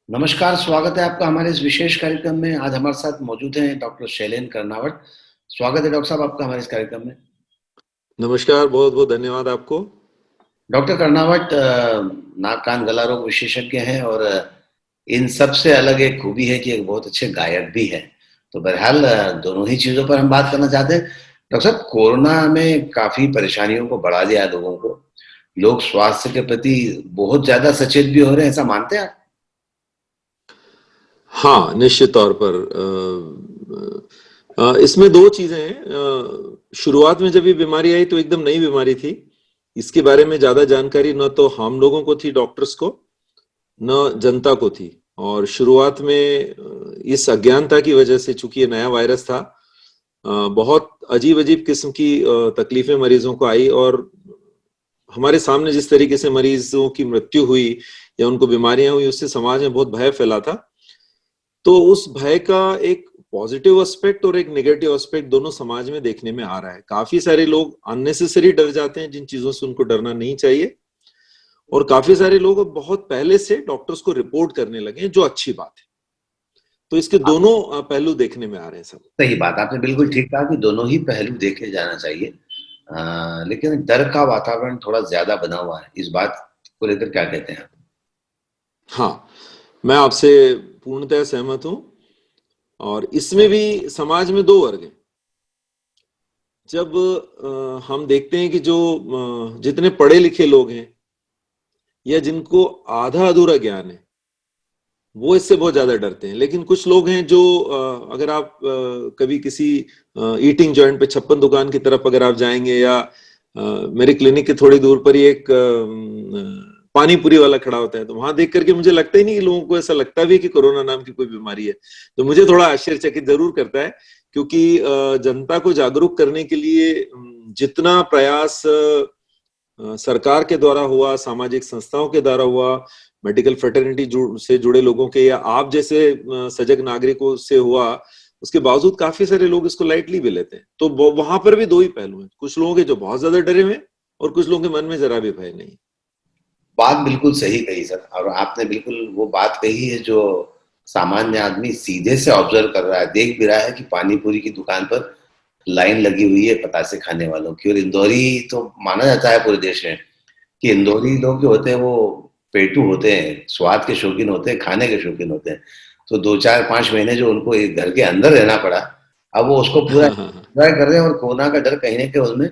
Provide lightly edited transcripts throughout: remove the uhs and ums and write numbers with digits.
नमस्कार, स्वागत है आपका हमारे इस विशेष कार्यक्रम में। आज हमारे साथ मौजूद हैं डॉक्टर शैलेन कर्नावट। स्वागत है डॉक्टर साहब आपका हमारे इस कार्यक्रम में। नमस्कार, बहुत बहुत धन्यवाद आपको। डॉक्टर कर्नावट नाक कान गला रोग विशेषज्ञ हैं और इन सब से अलग एक खूबी है कि एक बहुत अच्छे गायक भी हैं। तो बहरहाल दोनों ही चीज़ों पर हम बात करना चाहते हैं। डॉक्टर साहब, कोरोना में काफ़ी परेशानियों को बढ़ा दिया है लोगों को। लोग स्वास्थ्य के प्रति बहुत ज़्यादा सचेत भी हो रहे हैं, ऐसा मानते हैं आप? हाँ, निश्चित तौर पर इसमें दो चीजें हैं। शुरुआत में जब ये बीमारी आई तो एकदम नई बीमारी थी। इसके बारे में ज्यादा जानकारी न तो हम लोगों को थी, डॉक्टर्स को, न जनता को थी। और शुरुआत में इस अज्ञानता की वजह से, चूंकि ये नया वायरस था, बहुत अजीब अजीब किस्म की तकलीफें मरीजों को आई। और हमारे सामने जिस तरीके से मरीजों की मृत्यु हुई या उनको बीमारियां हुई, उससे समाज में बहुत भय फैला था। तो उस भय का एक पॉजिटिव एस्पेक्ट और एक नेगेटिव एस्पेक्ट दोनों समाज में देखने में आ रहा है। काफी सारे लोग अननेसेसरी डर जाते हैं, जिन चीजों से उनको डरना नहीं चाहिए। और काफी सारे लोग अब बहुत पहले से डॉक्टर्स को रिपोर्ट करने लगे हैं, जो अच्छी बात है। तो इसके दोनों पहलू देखने में आ रहे हैं सब। सही बात, आपने बिल्कुल ठीक कहा कि दोनों ही पहलू देखे जाना चाहिए। लेकिन डर का वातावरण थोड़ा ज्यादा बना हुआ है। इस बात को लेकर क्या कहते हैं आप? हाँ, मैं आपसे पूर्णतः सहमत हूं। और इसमें भी समाज में दो वर्ग हैं। जब हम देखते हैं कि जो जितने पढ़े लिखे लोग हैं या जिनको आधा अधूरा ज्ञान है, वो इससे बहुत ज्यादा डरते हैं। लेकिन कुछ लोग हैं जो अगर आप कभी किसी ईटिंग जॉइंट पे, छप्पन दुकान की तरफ अगर आप जाएंगे, या मेरे क्लिनिक के थोड़ी दूर पर ही एक पानी पूरी वाला खड़ा होता है, तो वहां देख करके मुझे लगता ही नहीं कि लोगों को ऐसा लगता भी कि कोरोना नाम की कोई बीमारी है। तो मुझे थोड़ा आश्चर्यचकित जरूर करता है, क्योंकि जनता को जागरूक करने के लिए जितना प्रयास सरकार के द्वारा हुआ, सामाजिक संस्थाओं के द्वारा हुआ, मेडिकल फ्रेटर्निटी से जुड़े लोगों के या आप जैसे सजग नागरिकों से हुआ, उसके बावजूद काफी सारे लोग इसको लाइटली भी लेते हैं। तो वहां पर भी दो ही पहलू हैं। कुछ लोगों के जो बहुत ज्यादा डरे हुए हैं और कुछ लोगों के मन में जरा भी भय नहीं। बात बिल्कुल सही कही सर, और आपने बिल्कुल वो बात कही है जो सामान्य आदमी सीधे से ऑब्जर्व कर रहा है, देख भी रहा है कि पानी पूरी की दुकान पर लाइन लगी हुई है पतासे खाने वालों की। और इंदौरी तो माना जाता है पूरे देश में कि इंदौरी लोग जो होते हैं वो पेटू होते हैं, स्वाद के शौकीन होते हैं, खाने के शौकीन होते हैं। तो 2 4 5 महीने जो उनको एक घर के अंदर रहना पड़ा, अब वो उसको पूरा हाँ हाँ हाँ, एंजॉय कर रहे हैं और कोरोना का डर कहीं ना कहीं उसमें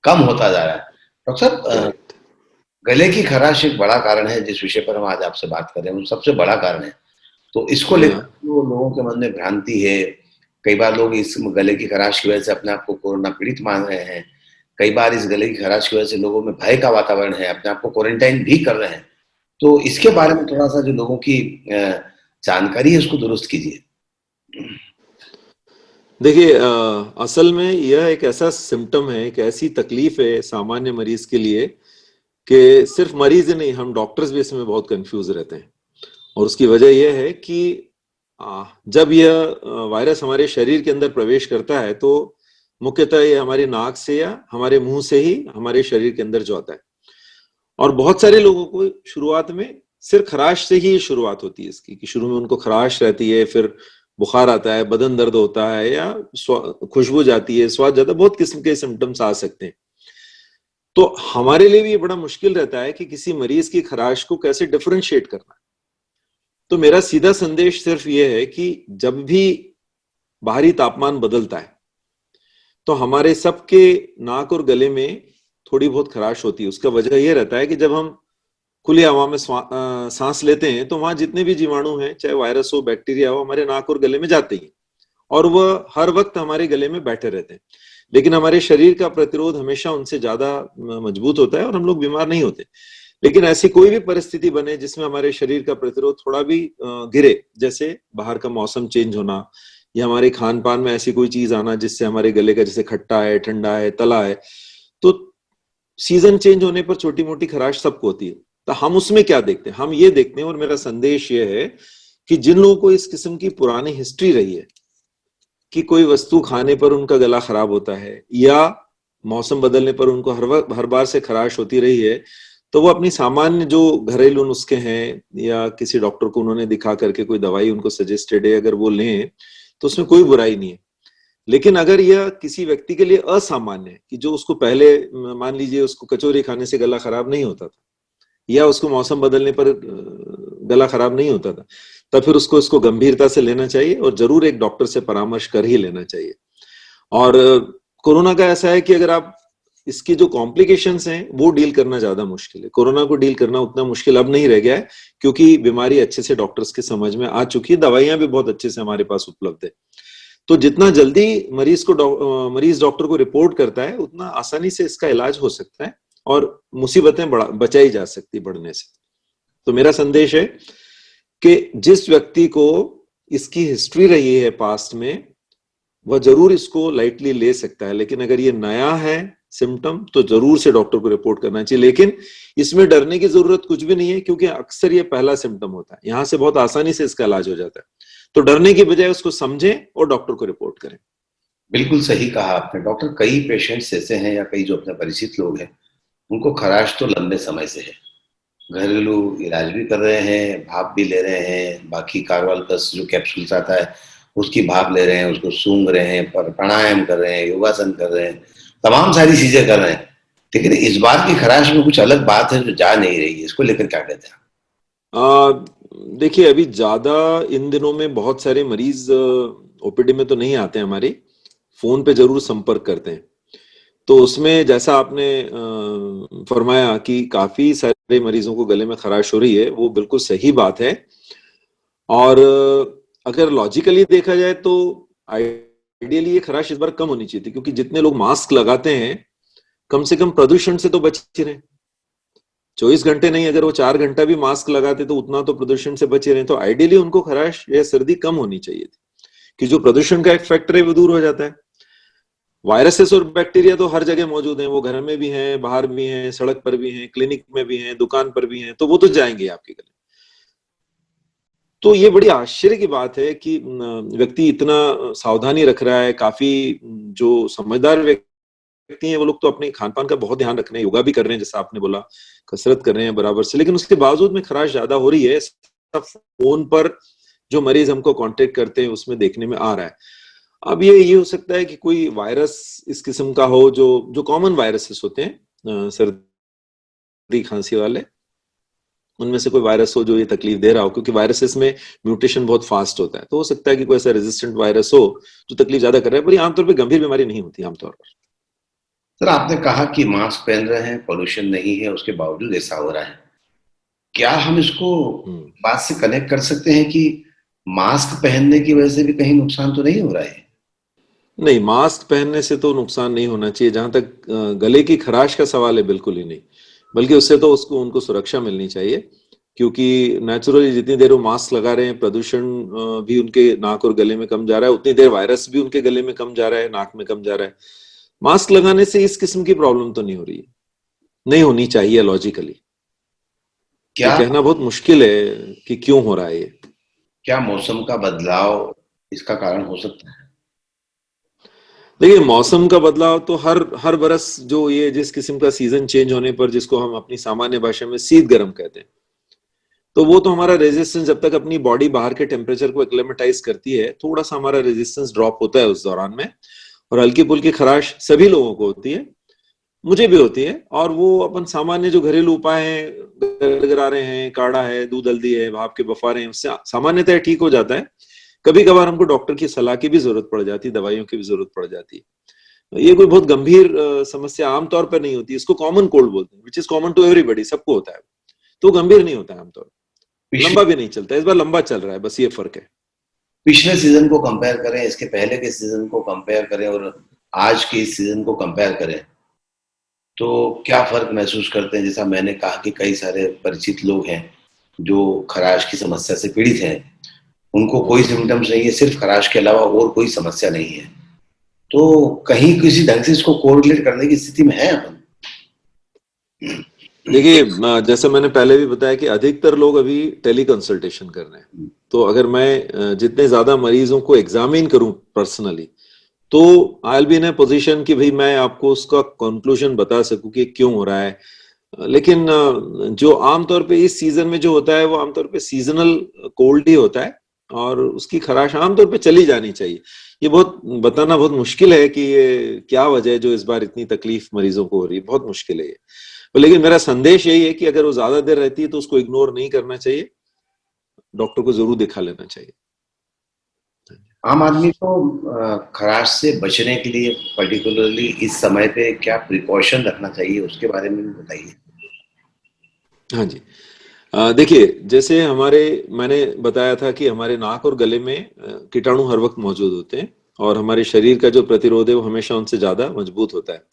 कम होता जा रहा है। डॉक्टर साहब, करेक्ट। गले की खराश एक बड़ा कारण है जिस विषय पर हम आज आपसे बात कर रहे हैं, वो सबसे बड़ा कारण है। तो इसको लेकर हाँ, जो लोगों के मन में भ्रांति है, कई बार लोग इस गले की खराश की वजह से अपने आप को कोरोना पीड़ित मान रहे हैं। कई बार इस गले की खराश की वजह से लोगों में भय का वातावरण है, अपने आप को क्वारंटाइन भी कर रहे हैं। तो इसके बारे में थोड़ा सा जो लोगों की जानकारी है उसको दुरुस्त कीजिए। देखिए, असल में यह एक ऐसा सिम्टम है, एक ऐसी तकलीफ है सामान्य मरीज के लिए, कि सिर्फ मरीज ही नहीं, हम डॉक्टर्स भी इसमें बहुत कंफ्यूज रहते हैं। और उसकी वजह यह है कि जब यह वायरस हमारे शरीर के अंदर प्रवेश करता है, तो मुख्यतः ये हमारी नाक से या हमारे मुंह से ही हमारे शरीर के अंदर जाता है। और बहुत सारे लोगों को शुरुआत में सिर खराश से ही शुरुआत होती है इसकी, कि शुरू में उनको खराश रहती है, फिर बुखार आता है, बदन दर्द होता है, या खुशबू जाती है, स्वाद जाता है, बहुत किस्म के सिम्टम्स आ सकते हैं। तो हमारे लिए भी ये बड़ा मुश्किल रहता है कि किसी मरीज की खराश को कैसे डिफरेंशिएट करना है। तो मेरा सीधा संदेश सिर्फ ये है कि जब भी बाहरी तापमान बदलता है, तो हमारे सबके नाक और गले में थोड़ी बहुत खराश होती है। उसका वजह यह रहता है कि जब हम खुली हवा में सांस लेते हैं, तो वहां जितने भी जीवाणु हैं, चाहे वायरस हो, बैक्टीरिया हो, हमारे नाक और गले में जाते ही, और वह हर वक्त हमारे गले में बैठे रहते हैं। लेकिन हमारे शरीर का प्रतिरोध हमेशा उनसे ज्यादा मजबूत होता है और हम लोग बीमार नहीं होते। लेकिन ऐसी कोई भी परिस्थिति बने जिसमें हमारे शरीर का प्रतिरोध थोड़ा भी गिरे, जैसे बाहर का मौसम चेंज होना, या हमारे खान पान में ऐसी कोई चीज आना जिससे हमारे गले का, जैसे खट्टा है, ठंडा है, तला है, तो सीजन चेंज होने पर छोटी मोटी खराश सबको होती है। तो हम उसमें क्या देखते हैं? हम ये देखते हैं, और मेरा संदेश ये है कि जिन लोगों को इस किस्म की पुरानी हिस्ट्री रही है, कि कोई वस्तु खाने पर उनका गला खराब होता है या मौसम बदलने पर उनको हर बार से खराश होती रही है, तो वो अपनी सामान्य जो घरेलू नुस्खे हैं या किसी डॉक्टर को उन्होंने दिखा करके कोई दवाई उनको सजेस्टेड है अगर वो लें, तो उसमें कोई बुराई नहीं है। लेकिन अगर यह किसी व्यक्ति के लिए असामान्य है कि जो उसको पहले, मान लीजिए उसको कचौरी खाने से गला खराब नहीं होता था या उसको मौसम बदलने पर गला खराब नहीं होता था, तब फिर उसको इसको गंभीरता से लेना चाहिए और जरूर एक डॉक्टर से परामर्श कर ही लेना चाहिए। और कोरोना का ऐसा है कि अगर आप इसकी जो कॉम्प्लिकेशंस हैं वो डील करना ज्यादा मुश्किल है। कोरोना को डील करना उतना मुश्किल अब नहीं रह गया है, क्योंकि बीमारी अच्छे से डॉक्टर्स के समझ में आ चुकी है, दवाइयां भी बहुत अच्छे से हमारे पास उपलब्ध है। तो जितना जल्दी मरीज डॉक्टर को रिपोर्ट करता है, उतना आसानी से इसका इलाज हो सकता है और मुसीबतें बचाई जा सकती बढ़ने से। तो मेरा संदेश है कि जिस व्यक्ति को इसकी हिस्ट्री रही है पास्ट में, वह जरूर इसको लाइटली ले सकता है, लेकिन अगर ये नया है सिम्टम तो जरूर से डॉक्टर को रिपोर्ट करना चाहिए। लेकिन इसमें डरने की जरूरत कुछ भी नहीं है, क्योंकि अक्सर ये पहला सिम्टम होता है, यहां से बहुत आसानी से इसका इलाज हो जाता है। तो डरने की बजाय उसको समझें और डॉक्टर को रिपोर्ट करें। बिल्कुल सही कहा आपने डॉक्टर। कई पेशेंट्स ऐसे हैं या कई जो अपने परिचित लोग हैं, उनको खराश तो लंबे समय से है, घरेलू इलाज भी कर रहे हैं, भाप भी ले रहे हैं, बाकी कार्वाल्कस जो कैप्सूल्स आता है उसकी भाप ले रहे हैं, उसको सूंघ रहे हैं, प्राणायाम कर रहे हैं, योगासन कर रहे हैं, तमाम सारी चीजें कर रहे हैं। लेकिन इस बार की खराश में कुछ अलग बात है जो जा नहीं रही है, इसको लेकर क्या कहते हैं? देखिए, अभी ज्यादा इन दिनों में बहुत सारे मरीज ओपीडी में तो नहीं आते हैं, हमारी फोन पे जरूर संपर्क करते हैं। तो उसमें जैसा आपने फरमाया कि काफी सारे मरीजों को गले में खराश हो रही है, वो बिल्कुल सही बात है। और अगर लॉजिकली देखा जाए तो आइडियली ये खराश इस बार कम होनी चाहिए थी, क्योंकि जितने लोग मास्क लगाते हैं, कम से कम प्रदूषण से तो बच रहे। 24 घंटे नहीं, अगर वो 4 घंटा भी मास्क लगाते तो उतना तो प्रदूषण से बचे रहे। तो आइडियली उनको खराश या सर्दी कम होनी चाहिए थी, कि जो प्रदूषण का एक फैक्टर है वो दूर हो जाता है। वायरसेस और बैक्टीरिया तो हर जगह मौजूद हैं, वो घर में भी हैं, बाहर भी हैं, सड़क पर भी हैं, क्लिनिक में भी हैं, दुकान पर भी हैं, तो वो तो जाएंगे आपके गले। तो ये बड़ी आश्चर्य की बात है कि व्यक्ति इतना सावधानी रख रहा है। काफी जो समझदार व्यक्ति हैं वो लोग तो अपने खान पान का बहुत ध्यान रख रहे हैं, योगा भी कर रहे हैं जैसा आपने बोला, कसरत कर रहे हैं बराबर से, लेकिन उसके बावजूद में खराश ज्यादा हो रही है। फोन पर जो मरीज हमको कांटेक्ट करते हैं उसमें देखने में आ रहा है। अब ये हो सकता है कि कोई वायरस इस किस्म का हो, जो कॉमन वायरसेस होते हैं सर्दी खांसी वाले, उनमें से कोई वायरस हो जो ये तकलीफ दे रहा हो, क्योंकि वायरसेस में म्यूटेशन बहुत फास्ट होता है। तो हो सकता है कि कोई ऐसा रेजिस्टेंट वायरस हो जो तकलीफ ज्यादा कर रहा है, पर आमतौर पर गंभीर बीमारी नहीं होती आमतौर पर। सर, आपने कहा कि मास्क पहन रहे हैं, पोल्यूशन नहीं है, उसके बावजूद ऐसा हो रहा है। क्या हम इसको बात से कनेक्ट कर सकते हैं कि मास्क पहनने की वजह से भी कहीं नुकसान तो नहीं हो रहा है? नहीं, मास्क पहनने से तो नुकसान नहीं होना चाहिए। जहां तक गले की खराश का सवाल है, बिल्कुल ही नहीं, बल्कि उससे तो उनको सुरक्षा मिलनी चाहिए, क्योंकि नेचुरली जितनी देर वो मास्क लगा रहे हैं, प्रदूषण भी उनके नाक और गले में कम जा रहा है, उतनी देर वायरस भी उनके गले में कम जा रहा है, नाक में कम जा रहा है। मास्क लगाने से इस किस्म की प्रॉब्लम तो नहीं हो रही है, नहीं होनी चाहिए लॉजिकली। क्या ये कहना बहुत मुश्किल है कि क्यों हो रहा है ये। क्या मौसम का बदलाव इसका कारण हो सकता है? देखिए, मौसम का बदलाव तो हर बरस, जो ये जिस किस्म का सीजन चेंज होने पर, जिसको हम अपनी सामान्य भाषा में शीत गर्म कहते हैं, तो वो तो हमारा रेजिस्टेंस जब तक अपनी बॉडी बाहर के टेम्परेचर को एक्लेमेटाइज करती है, थोड़ा सा हमारा रेजिस्टेंस ड्रॉप होता है उस दौरान में। और हल्की फुल्की खराश सभी लोगों को होती है, मुझे भी होती है। और वो अपन सामान्य जो घरेलू उपाय हैं, गरगरा रहे हैं, काढ़ा है, दूध हल्दी है, भाप के बफारे हैं, उससे सामान्यतः ठीक हो जाता है। कभी कभार हमको डॉक्टर की सलाह की भी जरूरत पड़ जाती है, दवाइयों की भी जरूरत पड़ जाती है। ये कोई बहुत गंभीर समस्या आमतौर पर नहीं होती। इसको कॉमन कोल्ड बोलते हैं, which is common to everybody, सबको होता है। तो गंभीर नहीं होता है आमतौर, लंबा भी नहीं चलता। इस बार लंबा चल रहा है, बस ये फर्क है। पिछले सीजन को कंपेयर करें, इसके पहले के सीजन को कंपेयर करें और आज के इस सीजन को कंपेयर करें, तो क्या फर्क महसूस करते हैं? जैसा मैंने कहा कि कई सारे परिचित लोग हैं जो खराश की समस्या से पीड़ित हैं, उनको कोई सिम्टम्स नहीं है, सिर्फ खराश के अलावा और कोई समस्या नहीं है। तो कहीं किसी ढंग से इसको कोरिलेट करने की स्थिति में है अपन? देखिए, जैसे मैंने पहले भी बताया कि अधिकतर लोग अभी टेली कंसल्टेशन कर रहे हैं। तो अगर मैं जितने ज्यादा मरीजों को एग्जामिन करूं पर्सनली, तो I will be in A position कि भाई मैं आपको उसका कंक्लूजन बता सकूं कि क्यों हो रहा है। लेकिन जो आमतौर पे इस सीजन में जो होता है वो आमतौर पे सीजनल कोल्ड ही होता है, और उसकी खराश आमतौर पे चली जानी चाहिए। ये बहुत बताना बहुत मुश्किल है कि ये क्या वजह है जो इस बार इतनी तकलीफ मरीजों को हो रही है, बहुत मुश्किल है ये। लेकिन मेरा संदेश यही है कि अगर वो ज्यादा देर रहती है तो उसको इग्नोर नहीं करना चाहिए, डॉक्टर को जरूर दिखा लेना चाहिए। आम आदमी को खराश से बचने के लिए पर्टिकुलरली इस समय पे क्या प्रिकॉशन रखना चाहिए, उसके बारे में भी बताइए। हाँ जी। देखिए, जैसे हमारे मैंने बताया था कि हमारे नाक और गले में कीटाणु हर वक्त मौजूद होते हैं, और हमारे शरीर का जो प्रतिरोध है वो हमेशा उनसे ज्यादा मजबूत होता है।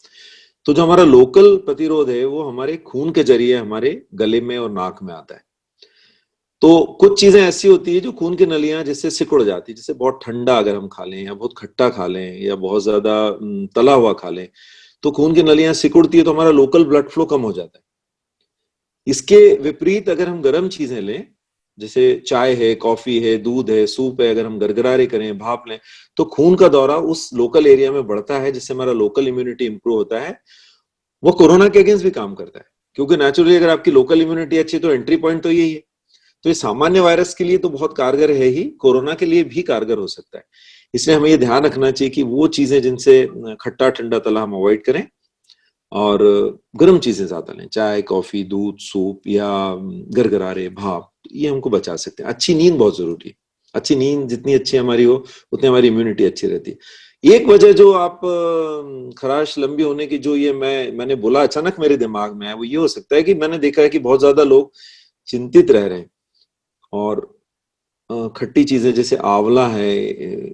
तो जो हमारा लोकल प्रतिरोध है वो हमारे खून के जरिए हमारे गले में और नाक में आता है। तो कुछ चीजें ऐसी होती है जो खून की नलियां जिससे सिकुड़ जाती है, जैसे बहुत ठंडा अगर हम खा लें, या बहुत खट्टा खा लें, या बहुत ज्यादा तला हुआ खा लें, तो खून की नलियां सिकुड़ती है, तो हमारा लोकल ब्लड फ्लो कम हो जाता है। इसके विपरीत अगर हम गर्म चीजें लें, जैसे चाय है, कॉफी है, दूध है, सूप है, अगर हम गरगरारे करें, भाप लें, तो खून का दौरा उस लोकल एरिया में बढ़ता है, जिससे हमारा लोकल इम्यूनिटी इंप्रूव होता है। वो कोरोना के अगेंस्ट भी काम करता है, क्योंकि नेचुरली अगर आपकी लोकल इम्यूनिटी अच्छी है तो एंट्री पॉइंट तो यही है। तो ये सामान्य वायरस के लिए तो बहुत कारगर है ही, कोरोना के लिए भी कारगर हो सकता है। इसलिए हमें ये ध्यान रखना चाहिए कि वो चीजें जिनसे खट्टा ठंडा तला हम अवॉइड करें, और गर्म चीजें ज्यादा लें, चाय, कॉफी, दूध, सूप, या गरगरारे, भाप, ये हमको बचा सकते हैं। अच्छी नींद बहुत जरूरी है। अच्छी नींद जितनी अच्छी हमारी हो उतनी हमारी इम्यूनिटी अच्छी रहती है। एक वजह जो आप खराश लंबी होने की जो ये मैंने बोला अचानक मेरे दिमाग में है, वो ये हो सकता है कि मैंने देखा है कि बहुत ज्यादा लोग चिंतित रह रहे हैं, और खट्टी चीजें जैसे आंवला है,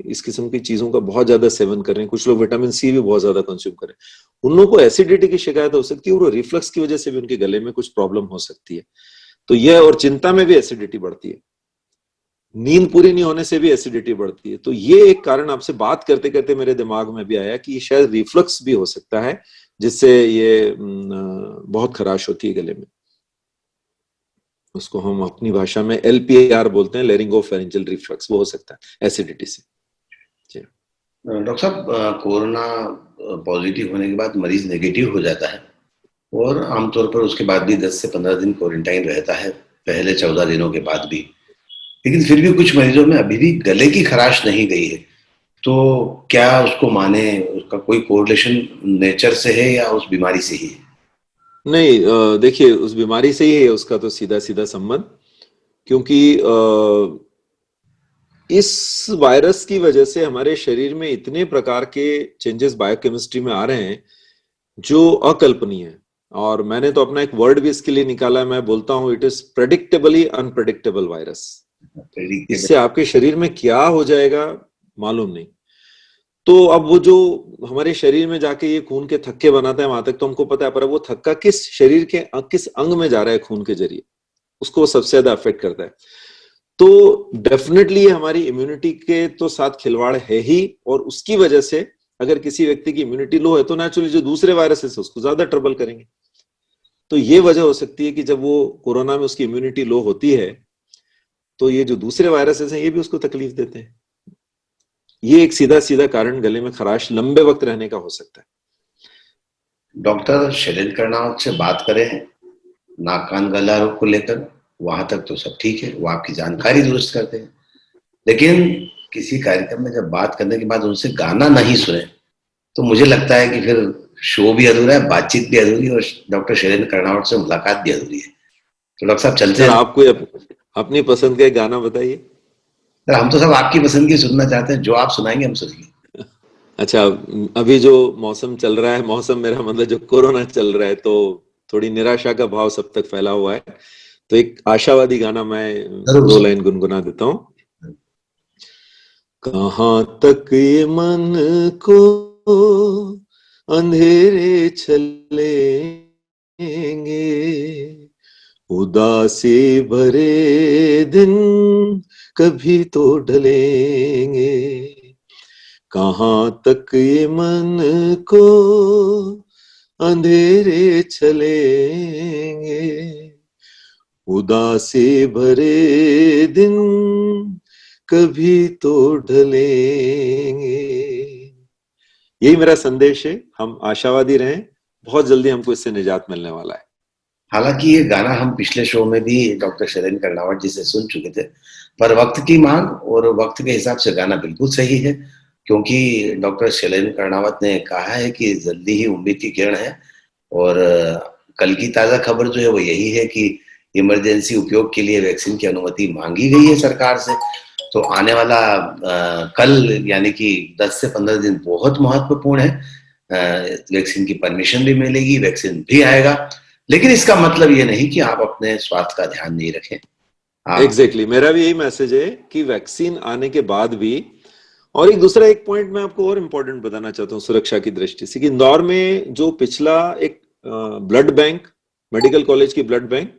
इस किस्म की चीजों का बहुत ज्यादा सेवन कर रहे हैं। कुछ लोग विटामिन सी भी बहुत ज्यादा कंज्यूम कर रहे हैं। उन लोगों को एसिडिटी की शिकायत हो सकती है, और रिफ्लक्स की वजह से भी उनके गले में कुछ प्रॉब्लम हो सकती है। तो यह, और चिंता में भी एसिडिटी बढ़ती है, नींद पूरी नहीं होने से भी एसिडिटी बढ़ती है। तो ये एक कारण आपसे बात करते करते मेरे दिमाग में भी आया कि शायद रिफ्लक्स भी हो सकता है, जिससे ये बहुत खराश होती है गले में। उसको हम अपनी भाषा में LPR बोलते हैं, लेरिंगोफेरेंजियल रिफ्लक्स, वो हो सकता है एसिडिटी से। डॉक्टर साहब, कोरोना पॉजिटिव होने के बाद मरीज नेगेटिव हो जाता है, और आमतौर पर उसके बाद भी 10 से 15 दिन क्वारंटाइन रहता है, पहले 14 दिनों के बाद भी। लेकिन फिर भी कुछ मरीजों में अभी भी गले की खराश नहीं गई है, तो क्या उसको माने, उसका कोई कोरिलेशन नेचर से है या उस बीमारी से ही है? नहीं, देखिए, उस बीमारी से ही है उसका तो सीधा सीधा संबंध, क्योंकि इस वायरस की वजह से हमारे शरीर में इतने प्रकार के चेंजेस बायोकेमिस्ट्री में आ रहे हैं जो अकल्पनीय है। और मैंने तो अपना एक वर्ड भी इसके लिए निकाला है, मैं बोलता हूं it is predictably unpredictable virus. इससे आपके शरीर में क्या हो जाएगा मालूम नहीं। तो अब वो जो हमारे शरीर में जाके ये खून के थक्के बनाता है, वहां तक तो हमको पता है, पर वो थक्का किस शरीर के किस अंग में जा रहा है खून के जरिए, उसको सबसे ज्यादा अफेक्ट करता है। तो डेफिनेटली ये हमारी इम्यूनिटी के तो साथ खिलवाड़ है ही, और उसकी वजह से अगर किसी व्यक्ति की इम्यूनिटी लो है तो नेचुरली जो दूसरे वायरसेस है उसको ज्यादा ट्रबल करेंगे। तो ये वजह हो सकती है कि जब वो कोरोना में उसकी इम्यूनिटी लो होती है, तो ये जो दूसरे वायरसेस हैं ये भी उसको तकलीफ देते हैं। ये एक सीधा सीधा कारण गले में खराश लंबे वक्त रहने का हो सकता है। डॉक्टर शैलेंद्र कर्णावत से बात करें नाक कान गला रोग को लेकर, वहां तक तो सब ठीक है, वो आपकी जानकारी दुरुस्त करते हैं। लेकिन किसी कार्यक्रम में जब बात करने के बाद उनसे गाना नहीं सुने, तो मुझे लगता है कि फिर शो भी अधूरा है, बातचीत भी अधूरी है, और डॉक्टर शैलेंद्र कर्णावत से मुलाकात भी अधूरी है। तो डॉक्टर साहब चलते सर, हैं। आप कोई अपनी पसंद का एक गाना बताइए। सर, हम तो सब आपकी पसंद की सुनना चाहते हैं, जो आप सुनाएंगे हम सुनेंगे। अच्छा, अभी जो मौसम चल रहा है, मौसम मेरा मतलब जो कोरोना चल रहा है, तो थोड़ी निराशा का भाव सब तक फैला हुआ है। तो एक आशावादी गाना मैं जरूर 2 सर। लाइन गुनगुना देता हूँ। कहाँ तक ये मन को अंधेरे चलेंगे, उदासी भरे दिन कभी तो ढलेंगे। कहाँ तक ये मन को अंधेरे चलेंगे, उदासी भरे दिन कभी तो ढलेंगे। यही मेरा संदेश है। हम आशावादी रहें, बहुत जल्दी हमको इससे निजात मिलने वाला है। हालांकि ये गाना हम पिछले शो में भी डॉक्टर शैलेंद्र कर्णावत जी से सुन चुके थे, पर वक्त की मांग और वक्त के हिसाब से गाना बिल्कुल सही है, क्योंकि डॉक्टर शैलेंद्र कर्णावत ने कहा है कि जल्दी ही उम्मीद की किरण है। और कल की ताजा खबर जो है वो यही है कि इमरजेंसी उपयोग के लिए वैक्सीन की अनुमति मांगी गई है सरकार से। तो आने वाला कल यानी कि 10 से 15 दिन बहुत महत्वपूर्ण है। वैक्सीन की परमिशन भी मिलेगी, वैक्सीन भी आएगा, लेकिन इसका मतलब ये नहीं कि आप अपने स्वास्थ्य का ध्यान नहीं रखें। एग्जैक्टली, मेरा भी यही मैसेज है कि वैक्सीन आने के बाद भी। और एक पॉइंट मैं आपको और इम्पोर्टेंट बताना चाहता हूँ सुरक्षा की दृष्टि से, कि इंदौर में जो पिछला एक ब्लड बैंक, मेडिकल कॉलेज की ब्लड बैंक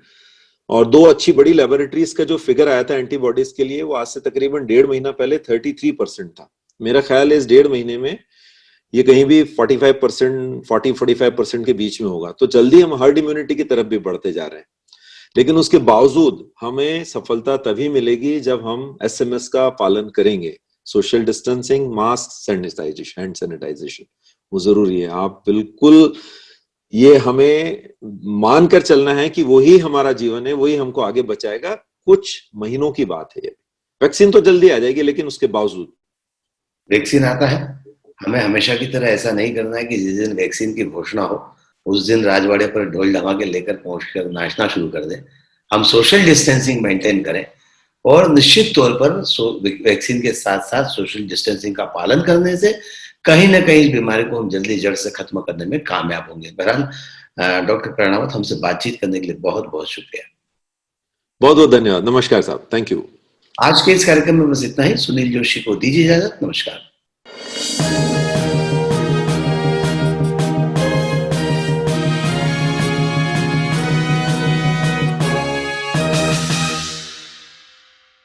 और 2 अच्छी बड़ी लेबोरेटरीज का जो फिगर आया था एंटीबॉडीज के लिए, वो आज से तकरीबन 1.5 महीना पहले 33% था। मेरा ख्याल है इस 1.5 महीने में ये कहीं भी 45%, 40-45% के बीच में होगा। तो जल्दी हम हर्ड इम्यूनिटी की तरफ भी बढ़ते जा रहे हैं। लेकिन उसके बावजूद हमें सफलता तभी मिलेगी जब हम SMS का पालन करेंगे। Social distancing, mask, sanitization, hand sanitization, वो जरूरी है। आप बिल्कुल, ये हमें मानकर चलना है कि वही हमारा जीवन है, वही हमको आगे बचाएगा। कुछ महीनों की बात है ये। वैक्सीन तो जल्दी आ जाएगी, लेकिन उसके बावजूद वैक्सीन आता है, हमें हमेशा की तरह ऐसा नहीं करना है कि जिस दिन वैक्सीन की घोषणा हो उस दिन राजवाड़े पर ढोल धमाके लेकर पहुंचकर नाचना शुरू कर दें। हम सोशल डिस्टेंसिंग मेंटेन करें और निश्चित तौर पर वैक्सीन के साथ साथ सोशल डिस्टेंसिंग का पालन करने से कहीं ना कहीं इस बीमारी को हम जल्दी जड़ से खत्म करने में कामयाब होंगे। बहरहाल डॉक्टर कर्णावत, हमसे बातचीत करने के लिए बहुत बहुत शुक्रिया। बहुत बहुत धन्यवाद। नमस्कार साहब, थैंक यू। आज के इस कार्यक्रम में बस इतना ही। सुनील जोशी को दीजिए इजाजत। नमस्कार।